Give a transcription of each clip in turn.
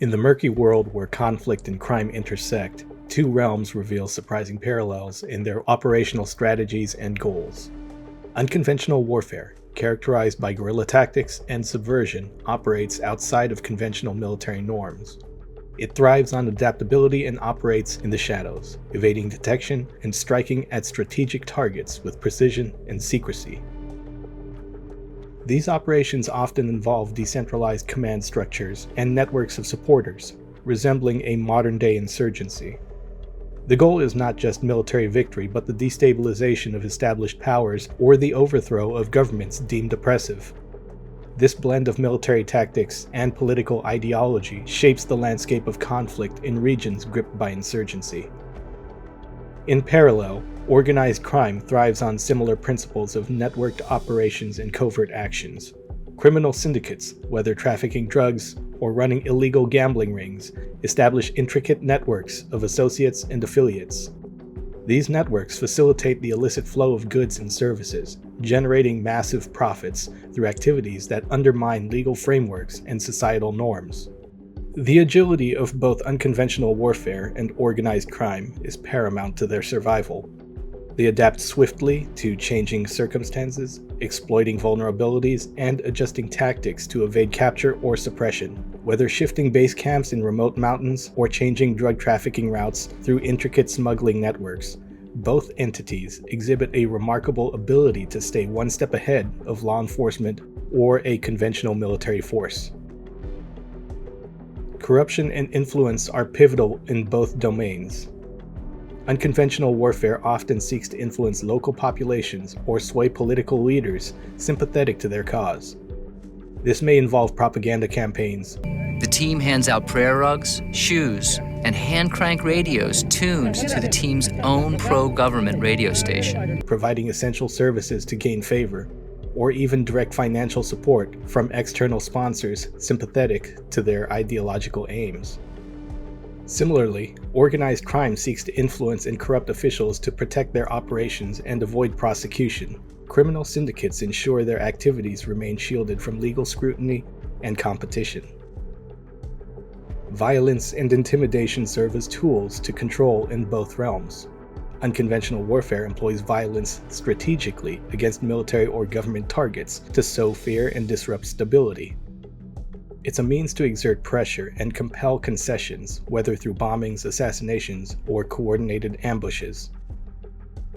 In the murky world where conflict and crime intersect, two realms reveal surprising parallels in their operational strategies and goals. Unconventional warfare, characterized by guerrilla tactics and subversion, operates outside of conventional military norms. It thrives on adaptability and operates in the shadows, evading detection and striking at strategic targets with precision and secrecy. These operations often involve decentralized command structures and networks of supporters, resembling a modern-day insurgency. The goal is not just military victory, but the destabilization of established powers or the overthrow of governments deemed oppressive. This blend of military tactics and political ideology shapes the landscape of conflict in regions gripped by insurgency. In parallel, organized crime thrives on similar principles of networked operations and covert actions. Criminal syndicates, whether trafficking drugs or running illegal gambling rings, establish intricate networks of associates and affiliates. These networks facilitate the illicit flow of goods and services, generating massive profits through activities that undermine legal frameworks and societal norms. The agility of both unconventional warfare and organized crime is paramount to their survival. They adapt swiftly to changing circumstances, exploiting vulnerabilities, and adjusting tactics to evade capture or suppression, whether shifting base camps in remote mountains or changing drug trafficking routes through intricate smuggling networks. Both entities exhibit a remarkable ability to stay one step ahead of law enforcement or a conventional military force. Corruption and influence are pivotal in both domains. Unconventional warfare often seeks to influence local populations or sway political leaders sympathetic to their cause. This may involve propaganda campaigns. The team hands out prayer rugs, shoes, and hand-crank radios tuned to the team's own pro-government radio station, providing essential services to gain favor, or even direct financial support from external sponsors sympathetic to their ideological aims. Similarly, organized crime seeks to influence and corrupt officials to protect their operations and avoid prosecution. Criminal syndicates ensure their activities remain shielded from legal scrutiny and competition. Violence and intimidation serve as tools to control in both realms. Unconventional warfare employs violence strategically against military or government targets to sow fear and disrupt stability. It's a means to exert pressure and compel concessions, whether through bombings, assassinations, or coordinated ambushes.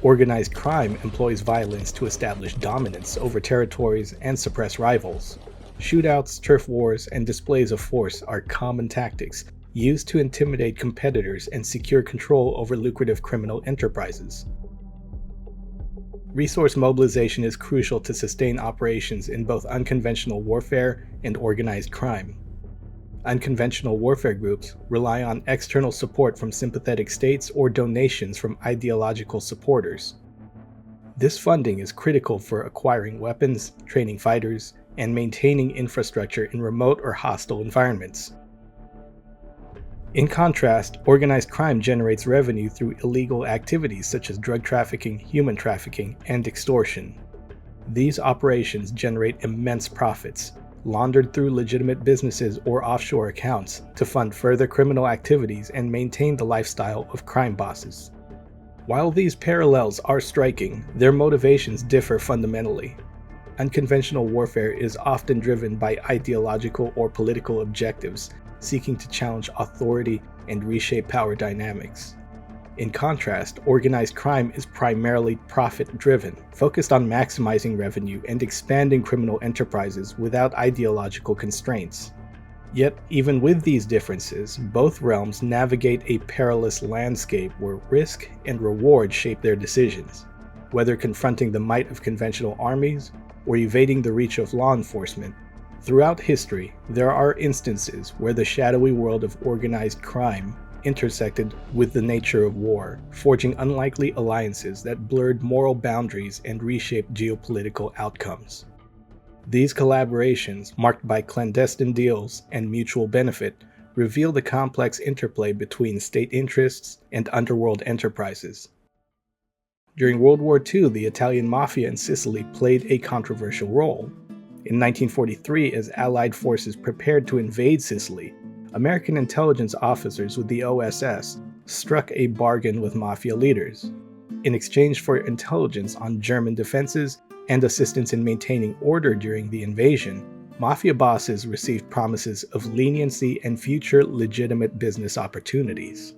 Organized crime employs violence to establish dominance over territories and suppress rivals. Shootouts, turf wars, and displays of force are common tactics used to intimidate competitors and secure control over lucrative criminal enterprises. Resource mobilization is crucial to sustain operations in both unconventional warfare and organized crime. Unconventional warfare groups rely on external support from sympathetic states or donations from ideological supporters. This funding is critical for acquiring weapons, training fighters, and maintaining infrastructure in remote or hostile environments. In contrast, organized crime generates revenue through illegal activities such as drug trafficking, human trafficking, and extortion. These operations generate immense profits, laundered through legitimate businesses or offshore accounts to fund further criminal activities and maintain the lifestyle of crime bosses. While these parallels are striking, their motivations differ fundamentally. Unconventional warfare is often driven by ideological or political objectives, seeking to challenge authority and reshape power dynamics. In contrast, organized crime is primarily profit-driven, focused on maximizing revenue and expanding criminal enterprises without ideological constraints. Yet, even with these differences, both realms navigate a perilous landscape where risk and reward shape their decisions. Whether confronting the might of conventional armies or evading the reach of law enforcement, throughout history, there are instances where the shadowy world of organized crime intersected with the nature of war, forging unlikely alliances that blurred moral boundaries and reshaped geopolitical outcomes. These collaborations, marked by clandestine deals and mutual benefit, reveal the complex interplay between state interests and underworld enterprises. During World War II, the Italian mafia in Sicily played a controversial role. In 1943, as Allied forces prepared to invade Sicily, American intelligence officers with the OSS struck a bargain with mafia leaders. In exchange for intelligence on German defenses and assistance in maintaining order during the invasion, mafia bosses received promises of leniency and future legitimate business opportunities.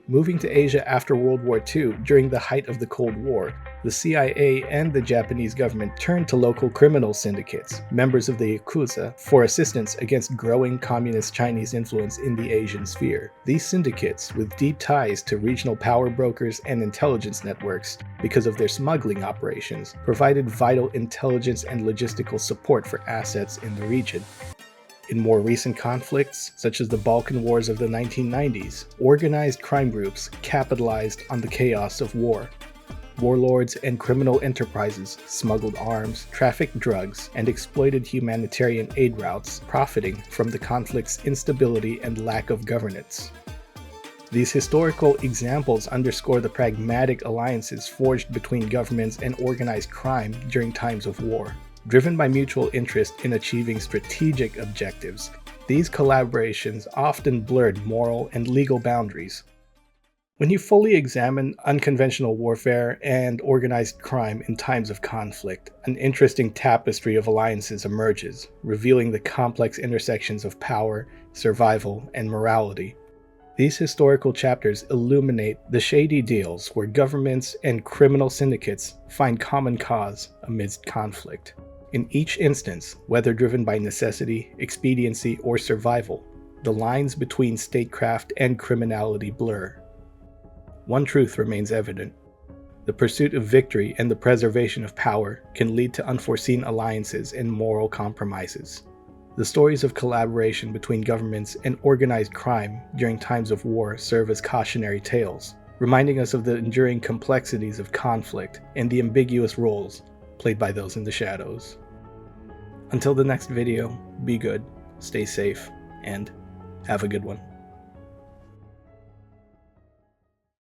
Moving to Asia after World War II, during the height of the Cold War, the CIA and the Japanese government turned to local criminal syndicates, members of the Yakuza, for assistance against growing communist Chinese influence in the Asian sphere. These syndicates, with deep ties to regional power brokers and intelligence networks because of their smuggling operations, provided vital intelligence and logistical support for assets in the region. In more recent conflicts, such as the Balkan Wars of the 1990s, organized crime groups capitalized on the chaos of war. Warlords and criminal enterprises smuggled arms, trafficked drugs, and exploited humanitarian aid routes, profiting from the conflict's instability and lack of governance. These historical examples underscore the pragmatic alliances forged between governments and organized crime during times of war. Driven by mutual interest in achieving strategic objectives, these collaborations often blurred moral and legal boundaries. When you fully examine unconventional warfare and organized crime in times of conflict, an interesting tapestry of alliances emerges, revealing the complex intersections of power, survival, and morality. These historical chapters illuminate the shady deals where governments and criminal syndicates find common cause amidst conflict. In each instance, whether driven by necessity, expediency, or survival, the lines between statecraft and criminality blur. One truth remains evident. The pursuit of victory and the preservation of power can lead to unforeseen alliances and moral compromises. The stories of collaboration between governments and organized crime during times of war serve as cautionary tales, reminding us of the enduring complexities of conflict and the ambiguous roles played by those in the shadows. Until the next video, be good, stay safe, and have a good one.